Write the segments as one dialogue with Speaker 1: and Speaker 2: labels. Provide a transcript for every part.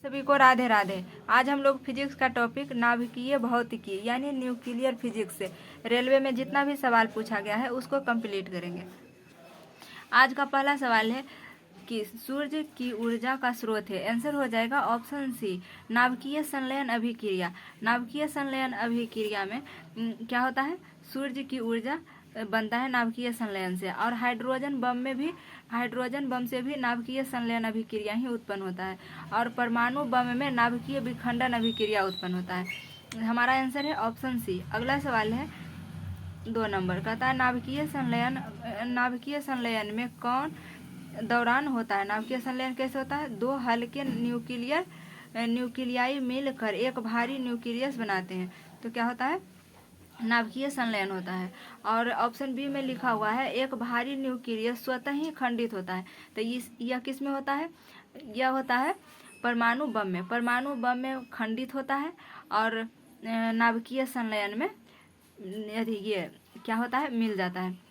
Speaker 1: सभी को राधे राधे। आज हम लोग फिजिक्स का टॉपिक नाभिकीय भौतिकी यानी न्यूक्लियर फिजिक्स से रेलवे में जितना भी सवाल पूछा गया है उसको कंप्लीट करेंगे। आज का पहला सवाल है कि सूर्य की ऊर्जा का स्रोत है। आंसर हो जाएगा ऑप्शन सी, नाभिकीय संलयन अभिक्रिया। नाभिकीय संलयन अभिक्रिया में क्या होता है, सूर्य की ऊर्जा बनता है नाभिकीय संलयन से। और हाइड्रोजन बम से भी नाभिकीय संलयन अभिक्रिया ही उत्पन्न होता है। और परमाणु बम में नाभिकीय विखंडन अभिक्रिया उत्पन्न होता है। हमारा आंसर है ऑप्शन सी। अगला सवाल है 2 नंबर, कहता है नाभिकीय संलयन में कौन दौरान होता है। नाभिकीय संलयन कैसे होता है, 2 हल्के न्यूक्लियाई मिलकर एक भारी न्यूक्लियस बनाते हैं तो क्या होता है, नाभिकीय संलयन होता है। और ऑप्शन बी में लिखा हुआ है एक भारी न्यूक्लियस स्वतः ही खंडित होता है। तो यह किस में होता है, यह होता है परमाणु बम में। परमाणु बम में खंडित होता है और नाभिकीय संलयन में ये क्या होता है, मिल जाता है।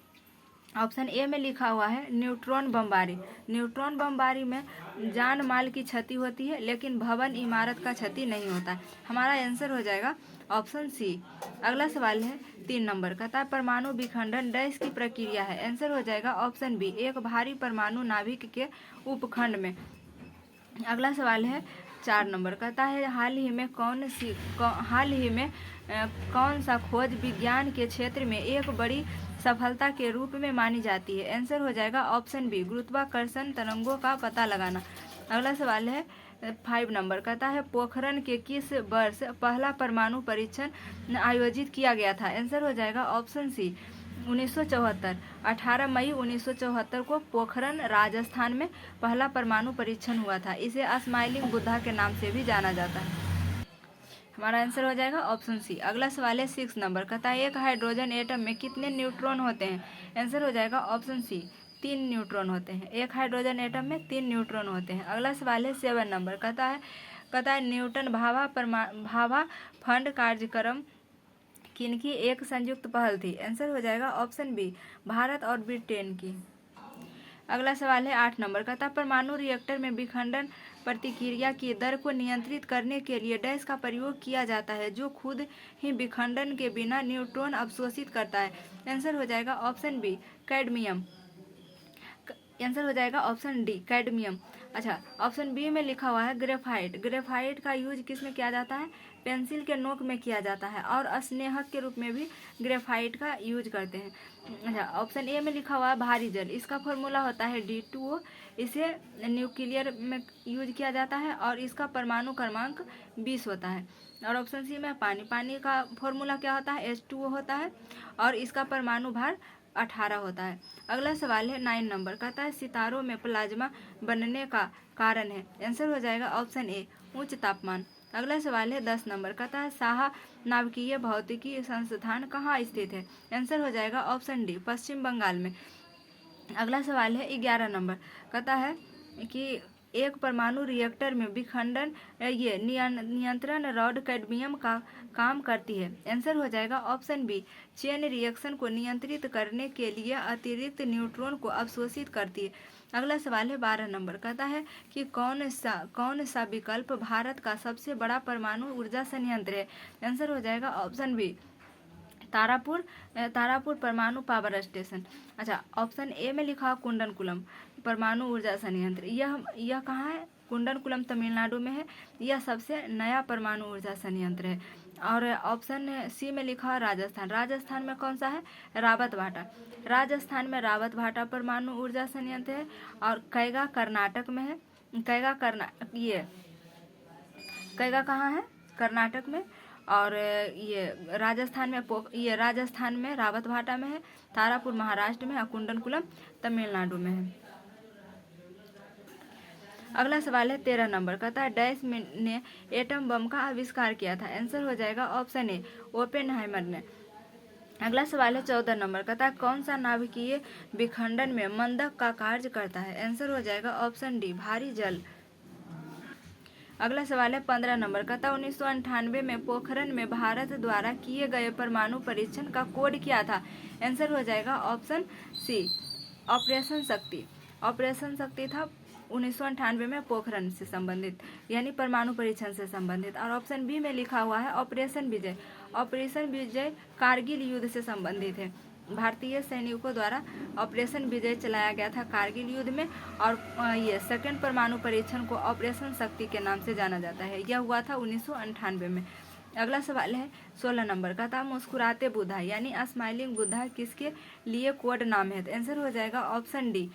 Speaker 1: ऑप्शन ए में लिखा हुआ है न्यूट्रॉन बमबारी। न्यूट्रॉन बमबारी में जान माल की क्षति होती है लेकिन भवन इमारत का क्षति नहीं होता है। हमारा आंसर हो जाएगा ऑप्शन सी। अगला सवाल है 3 नंबर, कहता है परमाणु विखंडन डैश की प्रक्रिया है। आंसर हो जाएगा ऑप्शन बी, एक भारी परमाणु नाभिक के उपखंड में। अगला सवाल है 4 नंबर, कहता है हाल ही में कौन सा खोज विज्ञान के क्षेत्र में एक बड़ी सफलता के रूप में मानी जाती है। आंसर हो जाएगा ऑप्शन बी, गुरुत्वाकर्षण तरंगों का पता लगाना। अगला सवाल है 5 नंबर, कहता है पोखरण के किस वर्ष पहला परमाणु परीक्षण आयोजित किया गया था। आंसर हो जाएगा ऑप्शन सी, 1974। 18 मई 1974 को पोखरण राजस्थान में पहला परमाणु परीक्षण हुआ था। इसे स्माइलिंग बुद्धा के नाम से भी जाना जाता है। हमारा आंसर हो जाएगा ऑप्शन सी। अगला सवाल है 6 नंबर, कहता है एक हाइड्रोजन एटम में कितने न्यूट्रॉन होते हैं। आंसर हो जाएगा ऑप्शन सी, 3 न्यूट्रॉन होते हैं। एक हाइड्रोजन एटम में 3 न्यूट्रॉन होते हैं। अगला सवाल है 7 नंबर, कहता है न्यूटन भाभा फंड कार्यक्रम किनकी एक संयुक्त पहल थी। आंसर हो जाएगा ऑप्शन बी, भारत और ब्रिटेन की। अगला सवाल है 8 नंबर, कहता परमाणु रिएक्टर में विखंडन प्रतिक्रिया की दर को नियंत्रित करने के लिए डैश का प्रयोग किया जाता है जो खुद ही विखंडन के बिना न्यूट्रॉन अवशोषित करता है। आंसर हो जाएगा ऑप्शन बी, कैडमियम। आंसर हो जाएगा ऑप्शन डी, कैडमियम। अच्छा, ऑप्शन बी में लिखा हुआ है ग्रेफाइट। ग्रेफाइट का यूज किस में किया जाता है, पेंसिल के नोक में किया जाता है और स्नेहक के रूप में भी ग्रेफाइट का यूज करते हैं। अच्छा, ऑप्शन ए में लिखा हुआ है भारी जल। इसका फॉर्मूला होता है D2O। इसे न्यूक्लियर में यूज किया जाता है और इसका परमाणु क्रमांक 20 होता है। और ऑप्शन सी में पानी का फॉर्मूला क्या होता है, H2O होता है और इसका परमाणु भार 18 होता है। अगला सवाल है 9 नंबर, कहता है सितारों में प्लाज्मा बनने का कारण है। आंसर हो जाएगा ऑप्शन ए, उच्च तापमान। अगला सवाल है 10 नंबर, कहता है साहा नाभिकीय भौतिकी संस्थान कहाँ स्थित है। आंसर हो जाएगा ऑप्शन डी, पश्चिम बंगाल में। अगला सवाल है 11 नंबर, कहता है कि एक परमाणु रिएक्टर में विखंडन नियंत्रण रॉड कैडमियम का काम करती है। आंसर हो जाएगा ऑप्शन बी, चेन रिएक्शन को नियंत्रित करने के लिए अतिरिक्त न्यूट्रॉन को अवशोषित करती है। अगला सवाल है 12 नंबर, कहता है कि कौन सा विकल्प भारत का सबसे बड़ा परमाणु ऊर्जा संयंत्र है। आंसर हो जाएगा ऑप्शन बी, तारापुर परमाणु पावर स्टेशन। अच्छा, ऑप्शन ए में लिखा हुआ कुंडनकुलम परमाणु ऊर्जा संयंत्र। यह कहाँ है, कुंडनकुलम तमिलनाडु में है। यह सबसे नया परमाणु ऊर्जा संयंत्र है। और ऑप्शन सी में लिखा हुआ राजस्थान। राजस्थान में कौन सा है, रावतभाटा। राजस्थान में रावतभाटा परमाणु ऊर्जा संयंत्र है। और कैगा कर्नाटक में है। कैगा कहाँ है, कर्नाटक में। और ये राजस्थान में रावतभाटा में है, तारापुर महाराष्ट्र में और कुंडनकुलम तमिलनाडु में है। अगला सवाल है 13 नंबर, कहता है डैश ने एटम बम का आविष्कार किया था। आंसर हो जाएगा ऑप्शन ए, ओपेनहाइमर ने। अगला सवाल है 14 नंबर, कहता है कौन सा नाभिकीय विखंडन में मंदक का कार्य करता है। आंसर हो जाएगा ऑप्शन डी, भारी जल। अगला सवाल है 15 नंबर, कहता 1998 में पोखरण में भारत द्वारा किए गए परमाणु परीक्षण का कोड क्या था। आंसर हो जाएगा ऑप्शन सी, ऑपरेशन शक्ति। ऑपरेशन शक्ति था 1998 में पोखरण से संबंधित यानी परमाणु परीक्षण से संबंधित। और ऑप्शन बी में लिखा हुआ है ऑपरेशन विजय। ऑपरेशन विजय कारगिल युद्ध से संबंधित है। भारतीय सैनिकों द्वारा ऑपरेशन विजय चलाया गया था कारगिल युद्ध में, और ये सेकंड परमाणु परीक्षण को ऑपरेशन शक्ति के नाम से जाना जाता है। यह हुआ था 1998 में। अगला सवाल है 16 नंबर का था मुस्कुराते बुद्धा यानी स्माइलिंग बुद्धा किसके लिए कोड नाम है? तो आंसर हो जाएगा ऑप्शन डी।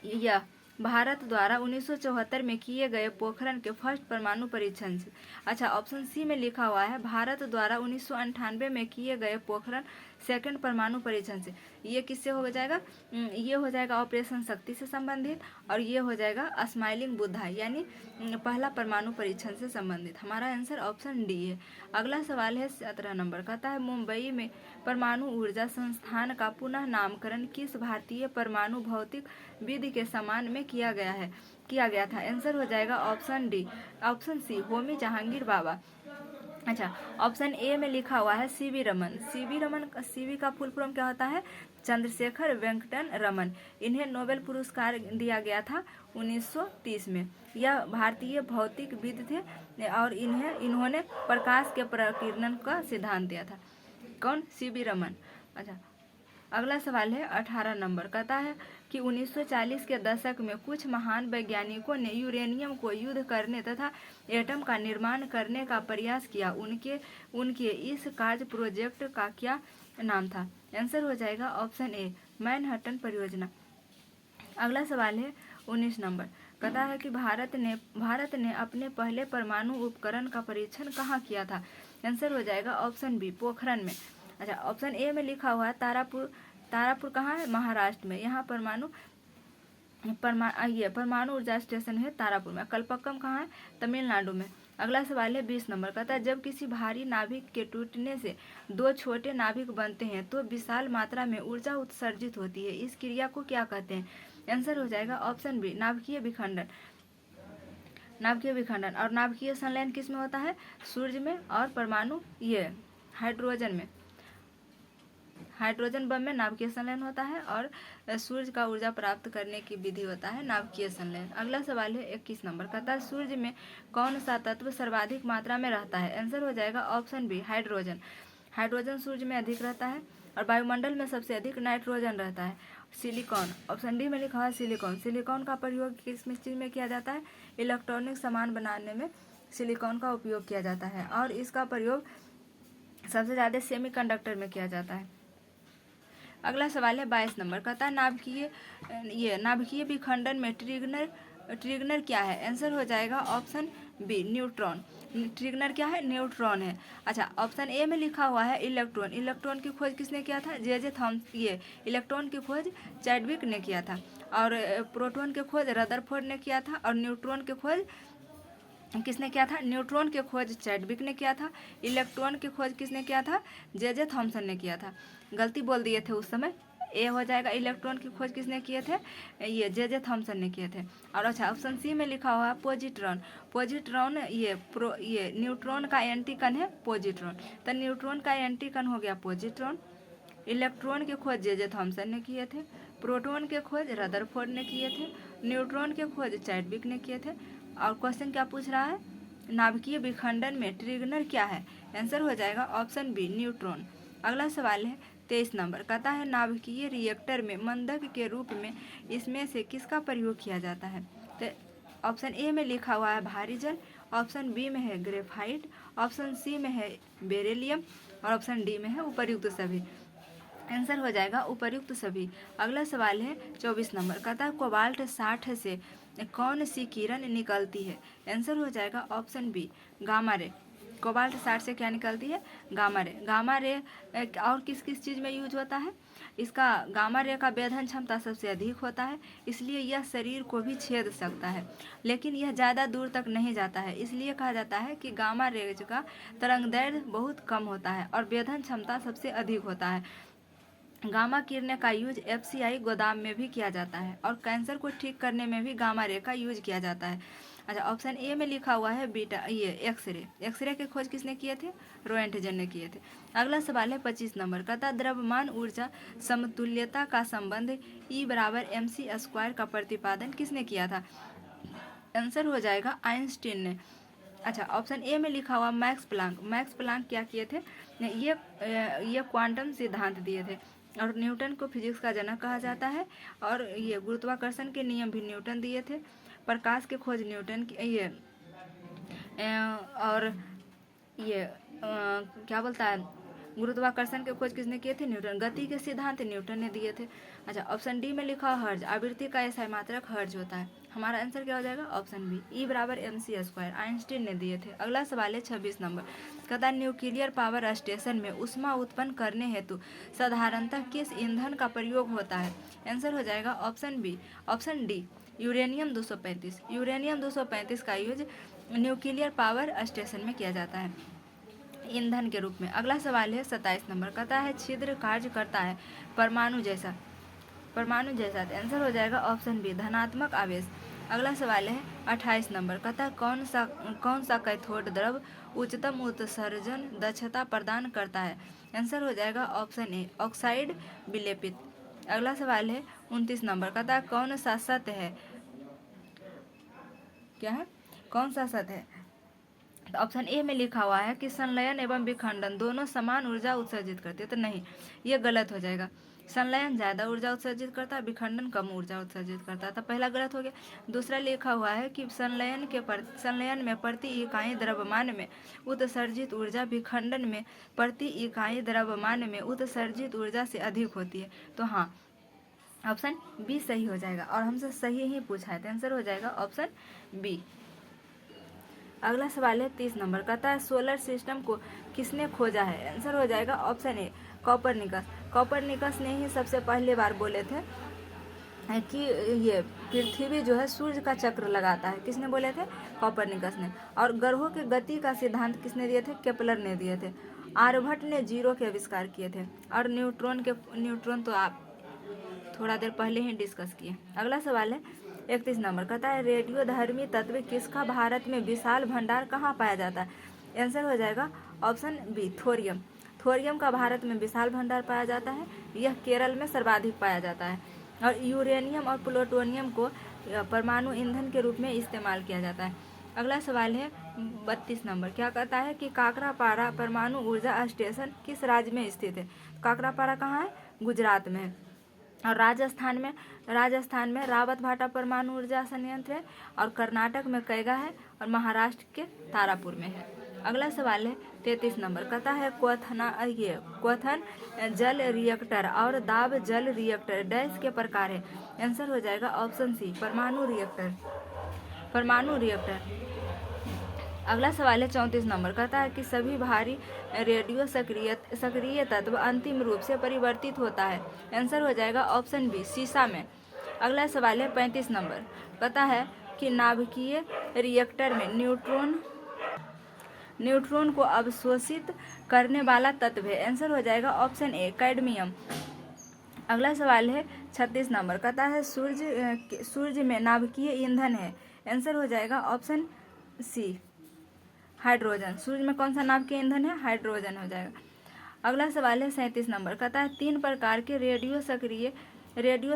Speaker 1: यह भारत द्वारा 1974 में किए गए पोखरण के फर्स्ट परमाणु परीक्षण से। अच्छा, ऑप्शन सी में लिखा हुआ है भारत द्वारा 1998 में किए गए पोखरण सेकंड परमाणु परीक्षण से। ये किससे हो जाएगा? ये हो जाएगा ऑपरेशन शक्ति से संबंधित, और ये हो जाएगा स्माइलिंग बुद्धा यानी पहला परमाणु परीक्षण से संबंधित। हमारा आंसर ऑप्शन डी है। अगला सवाल है 17 नंबर का था मुंबई में परमाणु ऊर्जा संस्थान का पुनः नामकरण किस भारतीय परमाणु भौतिक विधि के सम्मान में किया गया था? आंसर हो जाएगा option D. Option C Homi Jehangir Bhabha. अच्छा, ऑप्शन ए में लिखा हुआ है सीवी रमन। सीवी का फुल फॉर्म क्या होता है? चंद्रशेखर वेंकटन रमन। इन्हें नोबेल पुरस्कार दिया गया था 1930 में। यह भारतीय भौतिकविद थे और इन्होंने प्रकाश के प्रकीर्णन का सिद्धांत दिया था। कौन? सीवी रमन। अच्छा, अगला सवाल है 18 नंबर कहता है कि 1940 के दशक में कुछ महान वैज्ञानिकों ने यूरेनियम को युद्ध करने तथा एटम का निर्माण करने का प्रयास किया। उनके इस कार्य प्रोजेक्ट का क्या नाम था? आंसर हो जाएगा ऑप्शन ए मैनहट्टन परियोजना। अगला सवाल है 19 नंबर कहता है कि भारत ने अपने पहले परमाणु उपकरण का परीक्षण कहाँ किया था? आंसर हो जाएगा ऑप्शन बी पोखरण में। अच्छा, ऑप्शन ए में लिखा हुआ है तारापुर कहाँ है? महाराष्ट्र में। यहाँ परमाणु ऊर्जा स्टेशन है तारापुर में। कलपक्कम कहाँ है? तमिलनाडु में। अगला सवाल है 20 नंबर कहता है जब किसी भारी नाभिक के टूटने से दो छोटे नाभिक बनते हैं तो विशाल मात्रा में ऊर्जा उत्सर्जित होती है। इस क्रिया को क्या कहते हैं? आंसर हो जाएगा ऑप्शन बी नाभिकीय विखंडन। और नाभिकीय संलयन किस में होता है? सूर्य में और परमाणु हाइड्रोजन में। हाइड्रोजन बम में नाभिकीय संलयन होता है और सूर्य का ऊर्जा प्राप्त करने की विधि होता है नाभिकीय संलयन। अगला सवाल है 21 नंबर कहता है सूर्य में कौन सा तत्व सर्वाधिक मात्रा में रहता है? आंसर हो जाएगा ऑप्शन बी हाइड्रोजन। हाइड्रोजन सूर्य में अधिक रहता है और वायुमंडल में सबसे अधिक नाइट्रोजन रहता है। सिलिकॉन, ऑप्शन डी में लिखा है सिलिकॉन का प्रयोग किस चीज में किया जाता है? इलेक्ट्रॉनिक सामान बनाने में सिलिकॉन का उपयोग किया जाता है और इसका प्रयोग सबसे ज्यादा सेमीकंडक्टर में किया जाता है। अगला सवाल है 22 नंबर कहता है नाभिकीय विखंडन में ट्रिग्नर क्या है? आंसर हो जाएगा ऑप्शन बी न्यूट्रॉन। ट्रिग्नर क्या है? न्यूट्रॉन है। अच्छा, ऑप्शन ए में लिखा हुआ है इलेक्ट्रॉन की खोज किसने किया था? जे थॉमस। इलेक्ट्रॉन की खोज चैडविक ने किया था और प्रोटॉन की खोज रदरफोर्ड ने किया था और न्यूट्रॉन की खोज किसने किया था? न्यूट्रॉन की खोज चैडविक ने किया था। इलेक्ट्रॉन की खोज किसने किया था? जे थॉमसन ने किया था। गलती बोल दिए थे उस समय। ए हो जाएगा इलेक्ट्रॉन की खोज किसने किए थे? जे थॉमसन ने किए थे। और अच्छा, ऑप्शन सी में लिखा हुआ है पोजिट्रॉन। न्यूट्रॉन का एंटीकन है पोजिट्रॉन। तो न्यूट्रॉन का एंटीकन हो गया पोजिट्रॉन। इलेक्ट्रॉन की खोज जे थॉमसन ने किए थे। प्रोटॉन के खोज रदरफोर्ड ने किए थे। न्यूट्रॉन के खोज चैडविक ने किए थे। और क्वेश्चन क्या पूछ रहा है? नाभिकीय विखंडन में ट्रिग्नर क्या है? आंसर हो जाएगा ऑप्शन बी न्यूट्रॉन। अगला सवाल है 23 नंबर कहता है नाभिकीय रिएक्टर में मंदक के रूप में इसमें से किसका प्रयोग किया जाता है? तो ऑप्शन ए में लिखा हुआ है भारी जल, ऑप्शन बी में है ग्रेफाइट, ऑप्शन सी में है बेरिलियम और ऑप्शन डी में है उपर्युक्त सभी। आंसर हो जाएगा उपर्युक्त सभी। अगला सवाल है 24 नंबर कहता है कोबाल्ट 60 से कौन सी किरण निकलती है? आंसर हो जाएगा option B gamma ray. Cobalt 60 से क्या निकलती है? Gamma ray. गामा रे और किस किस चीज़ में यूज होता है? इसका गामा रे का वेधन क्षमता सबसे अधिक होता है, इसलिए यह शरीर को भी छेद सकता है, लेकिन यह ज़्यादा दूर तक नहीं जाता है। इसलिए कहा जाता है कि गामा रे का तरंगदैर्घ्य बहुत कम होता है और वेधन क्षमता सबसे अधिक होता है। गामा किरणें का यूज FCI गोदाम में भी किया जाता है और कैंसर को ठीक करने में भी गामा रे का यूज किया जाता है। अच्छा, ऑप्शन ए में लिखा हुआ है बीटा, ये एक्सरे। एक्सरे की खोज किसने किए थे? रोएंटजन ने किए थे। अगला सवाल है 25 नंबर का था द्रव्यमान ऊर्जा समतुल्यता का संबंध E = mc² का प्रतिपादन किसने किया था? आंसर हो जाएगा आइंस्टीन ने। अच्छा, ऑप्शन ए में लिखा हुआ मैक्स प्लांक। मैक्स प्लांक क्या किए थे? ये क्वांटम सिद्धांत दिए थे और न्यूटन को फिजिक्स का जनक कहा जाता है। और ये गुरुत्वाकर्षण के नियम भी न्यूटन दिए थे। प्रकाश की खोज न्यूटन की, ये और ये क्या बोलता है, गुरुत्वाकर्षण की खोज किसने किए थे? न्यूटन। गति के सिद्धांत न्यूटन ने दिए थे। अच्छा, ऑप्शन डी में लिखा हर्ज। आवृत्ति का ऐसा मात्रक हर्ज होता है। हमारा आंसर क्या हो जाएगा? Option B, E = mc²। Einstein ने दिए थे। अगला सवाल है 26 नंबर कहता न्यूक्लियर पावर स्टेशन में ऊष्मा उत्पन्न करने हेतु साधारणतः किस ईंधन का प्रयोग होता है? आंसर हो जाएगा option B, option D, uranium 235। Uranium 235 का यूज न्यूक्लियर पावर स्टेशन में किया जाता है ईंधन के रूप में। अगला सवाल है 27 नंबर कहता है छिद्र कार्य करता है परमाणु जैसा। परमाणु जैसा आंसर हो जाएगा ऑप्शन बी, धनात्मक आवेश। अगला सवाल है 28 नंबर कहता है कौन सा कैथोड द्रव उच्चतम उत्सर्जन दक्षता प्रदान करता है? आंसर हो जाएगा ऑप्शन ए, ऑक्साइड विलेपित। अगला सवाल है 29 नंबर कहता है कौन सा सत्य है? क्या है? कौन सा सत्य है? तो ऑप्शन ए में लिखा हुआ है कि संलयन एवं विखंडन दोनों समान ऊर्जा उत्सर्जित करते हैं। तो नहीं, ये गलत हो जाएगा। संलयन ज़्यादा ऊर्जा उत्सर्जित करता है, विखंडन कम ऊर्जा उत्सर्जित करता है। तो पहला गलत हो गया। दूसरा लिखा हुआ है कि संलयन में प्रति इकाई द्रव्यमान में उत्सर्जित ऊर्जा विखंडन में प्रति इकाई द्रव्यमान में उत्सर्जित ऊर्जा से अधिक होती है। तो हाँ, ऑप्शन बी सही हो जाएगा और हमसे सही ही पूछा है, तो आंसर हो जाएगा ऑप्शन बी। अगला सवाल है 30 नंबर कहता है सोलर सिस्टम को किसने खोजा है? आंसर हो जाएगा ऑप्शन ए, कॉपरनिकस। कॉपरनिकस ने ही सबसे पहले बार बोले थे कि ये पृथ्वी जो है सूर्य का चक्र लगाता है। किसने बोले थे? कॉपरनिकस ने। और ग्रहों के गति का सिद्धांत किसने दिए थे? केपलर ने दिए थे। आर्यभट्ट ने जीरो के आविष्कार किए थे। और न्यूट्रॉन तो आप थोड़ा देर पहले ही डिस्कस किए। अगला सवाल है 31 नंबर कहता है रेडियोधर्मी तत्व किसका भारत में विशाल भंडार कहाँ पाया जाता है? आंसर हो जाएगा ऑप्शन बी, थोरियम। थोरियम का भारत में विशाल भंडार पाया जाता है। यह केरल में सर्वाधिक पाया जाता है। और यूरेनियम और प्लूटोनियम को परमाणु ईंधन के रूप में इस्तेमाल किया जाता है। अगला सवाल है 32 नंबर क्या कहता है कि काकरापारा परमाणु ऊर्जा स्टेशन किस राज्य में स्थित है? काकरापारा कहाँ है? गुजरात में है। और राजस्थान में रावतभाटा परमाणु ऊर्जा संयंत्र है। और कर्नाटक में कैगा है। और महाराष्ट्र के तारापुर में है। अगला सवाल है 33 नंबर कहता है क्वथन जल रिएक्टर और दाब जल रिएक्टर डैश के प्रकार है? आंसर हो जाएगा ऑप्शन सी, परमाणु रिएक्टर। अगला सवाल है 34 नंबर कहता है कि सभी भारी रेडियो सक्रिय तत्व अंतिम रूप से परिवर्तित होता है? आंसर हो जाएगा ऑप्शन बी, सीसा में। अगला सवाल है 35 नंबर कहता है कि नाभिकीय रिएक्टर में न्यूट्रॉन को अवशोषित करने वाला तत्व है? आंसर हो जाएगा ऑप्शन ए, कैडमियम। अगला सवाल है 36 नंबर कहता है सूर्य में नाभिकीय ईंधन है? आंसर हो जाएगा ऑप्शन सी, हाइड्रोजन। सूर्य में कौन सा नाभिकीय ईंधन है? हाइड्रोजन हो जाएगा। अगला सवाल है 37 नंबर कहता है 3 प्रकार के रेडियो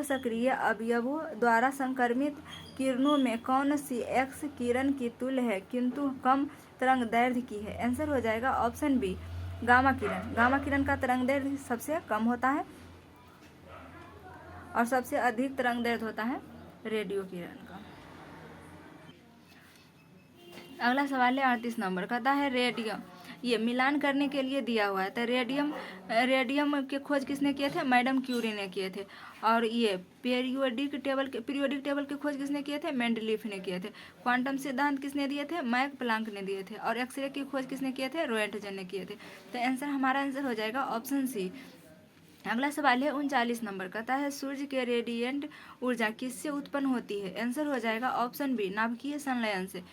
Speaker 1: सक्रिय अवयवों द्वारा संक्रमित किरणों में कौन सी एक्स किरण की तुल्य है किंतु कम तरंग दैर्ध्य की है? आंसर हो जाएगा ऑप्शन बी, गामा किरण। गामा किरण का तरंग दैर्ध्य सबसे कम होता है और सबसे अधिक तरंग दैर्ध्य होता है रेडियो किरण का। अगला सवाल है 38 नंबर कहता है रेडियम, ये मिलान करने के लिए दिया हुआ है। तो रेडियम के खोज किसने किए थे? मैडम क्यूरी ने किए थे। और ये पीरियोडिक टेबल की खोज किसने किए थे? मेंडलीफ ने किए थे। क्वांटम सिद्धांत किसने दिए थे? मैक्स प्लांक ने दिए थे। और एक्सरे की खोज किसने किए थे? रोएंटजन ने किए थे। तो हमारा आंसर हो जाएगा ऑप्शन सी। अगला सवाल है 39 नंबर कहता है सूर्य के रेडिएंट ऊर्जा किससे उत्पन्न होती है? आंसर हो जाएगा ऑप्शन बी, नाभिकीय संलयन से।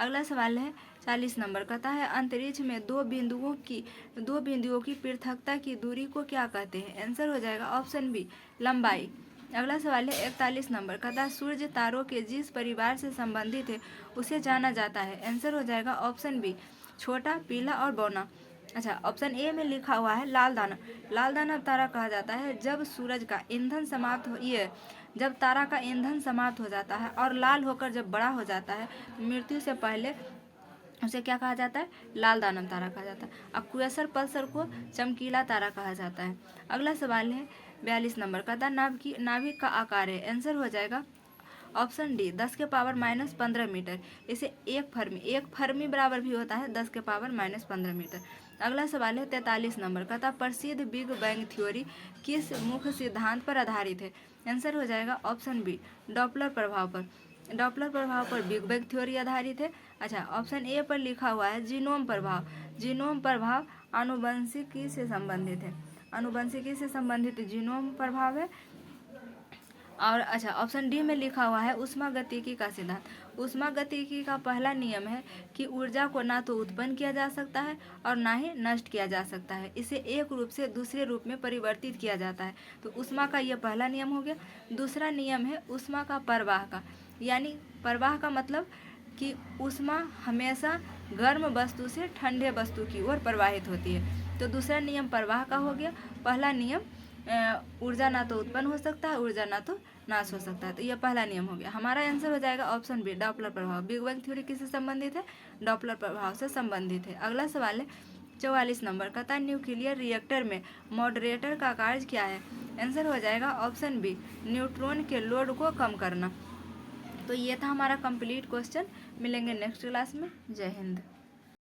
Speaker 1: अगला सवाल है 40 नंबर कहता है अंतरिक्ष में दो बिंदुओं की पृथकता की दूरी को क्या कहते हैं? आंसर हो जाएगा ऑप्शन बी, लंबाई। अगला सवाल है 41 नंबर का, सूर्य तारों के जिस परिवार से संबंधित है उसे जाना जाता है। आंसर हो जाएगा ऑप्शन बी, छोटा, पीला और बौना। अच्छा, ऑप्शन ए में लिखा हुआ है लाल दानव। लाल दानव तारा कहा जाता है जब सूरज का ईंधन समाप्त हो ये जब तारा का ईंधन समाप्त हो जाता है और लाल होकर जब बड़ा हो जाता है, मृत्यु से पहले उसे क्या कहा जाता है? लाल दानव तारा कहा जाता है। अब क्वेसर पल्सर को चमकीला तारा कहा जाता है। अगला सवाल है 42 नंबर का, नाभिक का आकार है। आंसर हो जाएगा ऑप्शन डी, 10 के पावर -15 मीटर। इसे एक फर्मी बराबर भी होता है 10 के पावर -15 मीटर। अगला सवाल है 43 नंबर का, प्रसिद्ध बिग बैंग थ्योरी किस मुख्य सिद्धांत पर आधारित है? आंसर हो जाएगा ऑप्शन बी, डॉपलर प्रभाव पर। डॉपलर प्रभाव पर बिग बैंग थ्योरी आधारित है। अच्छा, ऑप्शन ए पर लिखा हुआ है जीनोम प्रभाव। जीनोम प्रभाव आनुवंशिकी से संबंधित है। आनुवंशिकी से संबंधित जीनोम प्रभाव है। और अच्छा, ऑप्शन डी में लिखा हुआ है ऊष्मागतिकी का सिद्धांत। ऊष्मागतिकी का पहला नियम है कि ऊर्जा को ना तो उत्पन्न किया जा सकता है और ना ही नष्ट किया जा सकता है, इसे एक रूप से दूसरे रूप में परिवर्तित किया जाता है। तो ऊष्मा का यह पहला नियम हो गया। दूसरा नियम है ऊष्मा का प्रवाह का, यानी प्रवाह का मतलब कि ऊष्मा हमेशा गर्म वस्तु से ठंडे वस्तु की ओर प्रवाहित होती है। तो दूसरा नियम प्रवाह का हो गया। पहला नियम ऊर्जा ना तो उत्पन्न हो सकता है, ऊर्जा ना तो नाश हो सकता है। तो यह पहला नियम हो गया। हमारा आंसर हो जाएगा ऑप्शन बी, डॉपलर प्रभाव। बिग बैंग थ्योरी किससे संबंधित है? डॉपलर प्रभाव से संबंधित है। अगला सवाल है 44 नंबर का, न्यूक्लियर रिएक्टर में मॉडरेटर का कार्य क्या है? आंसर हो जाएगा ऑप्शन बी, न्यूट्रॉन के लोड को कम करना। तो ये था हमारा कंप्लीट क्वेश्चन। मिलेंगे नेक्स्ट क्लास में। जय हिंद।